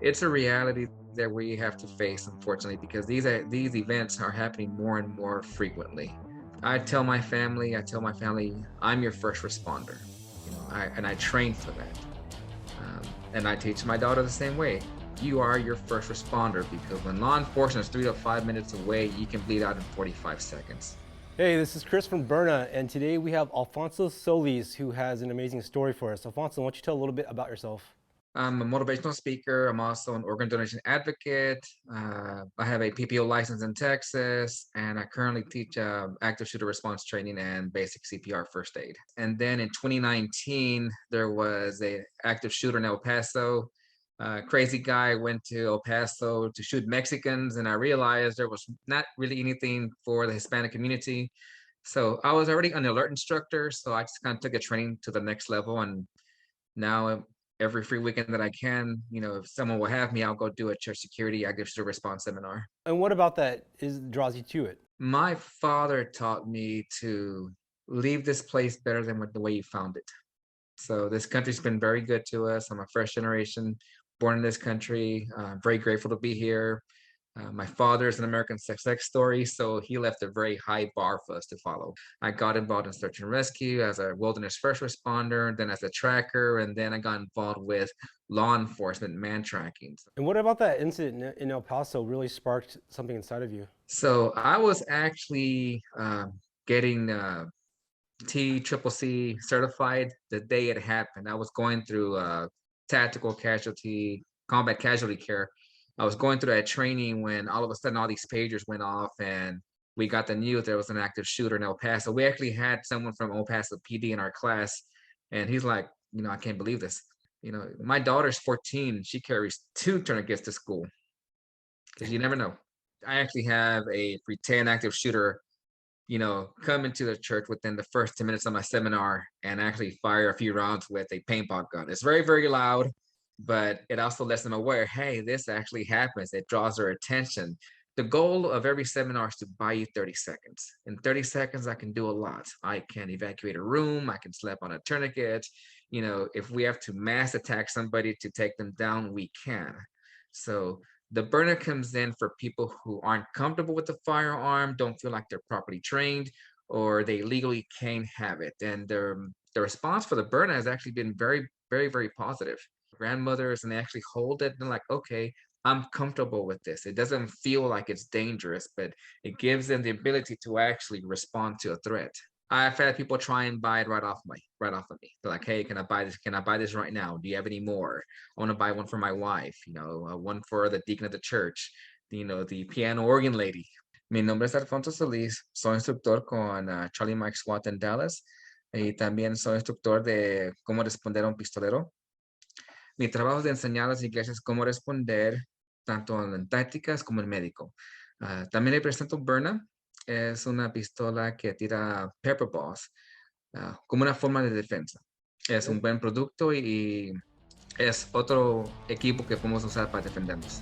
It's a reality that we have to face, unfortunately, because these events are happening more and more frequently. I tell my family, I'm your first responder. I train for that, and I teach my daughter the same way. You are your first responder because when law enforcement is 3 to 5 minutes away, you can bleed out in 45 seconds. Hey, this is Chris from Berna, and today we have Alfonso Solis, who has an amazing story for us. Alfonso, why don't you tell a little bit about yourself? I'm a motivational speaker. I'm also an organ donation advocate. I have a PPO license in Texas, and I currently teach active shooter response training and basic CPR first aid. And then in 2019, there was a active shooter in El Paso. Crazy guy went to El Paso to shoot Mexicans, and I realized there was not really anything for the Hispanic community. So I was already an alert instructor, so I just kind of took the training to the next level, and now every free weekend that I can, if someone will have me, I'll go do a church security active shooter response seminar. And what about that is draws you to it? My father taught me to leave this place better than the way you found it. So this country's been very good to us. I'm a first generation born in this country. Very grateful to be here. My father is an American success story, so he left a very high bar for us to follow. I got involved in search and rescue as a wilderness first responder, then as a tracker, and then I got involved with law enforcement man tracking. And what about that incident in El Paso really sparked something inside of you? So I was actually getting TCCC certified the day it happened. I was going through tactical casualty, combat casualty care. I was going through that training when all of a sudden all these pagers went off and we got the news there was an active shooter in El Paso. We actually had someone from El Paso PD in our class, and he's like, I can't believe this. My daughter's 14. She carries two tourniquets to school because you never know. I actually have a pretend active shooter come into the church within the first 10 minutes of my seminar and actually fire a few rounds with a paintball gun. It's very, very loud, but it also lets them aware, hey, this actually happens. It draws their attention. The goal of every seminar is to buy you 30 seconds. In 30 seconds, I can do a lot. I can evacuate a room. I can slap on a tourniquet. If we have to mass attack somebody to take them down, we can. So the burner comes in for people who aren't comfortable with the firearm, don't feel like they're properly trained, or they legally can't have it. And the response for the burner has actually been very, very, very positive. Grandmothers, and they actually hold it and like, okay, I'm comfortable with this. It doesn't feel like it's dangerous, but it gives them the ability to actually respond to a threat. I've had people try and buy it right off of me. They're like, "Hey, can I buy this? Can I buy this right now? Do you have any more? I want to buy one for my wife. One for the deacon of the church. The piano organ lady." Mi nombre es Alfonso Solís. Soy instructor con Charlie Mike SWAT en Dallas y también soy instructor de cómo responder a un pistolero. Mi trabajo es de enseñar a las iglesias cómo responder tanto en tácticas como en médico. También le presento Berna. Es una pistola que tira pepper balls como una forma de defensa. Es un buen producto y es otro equipo que podemos usar para defendernos.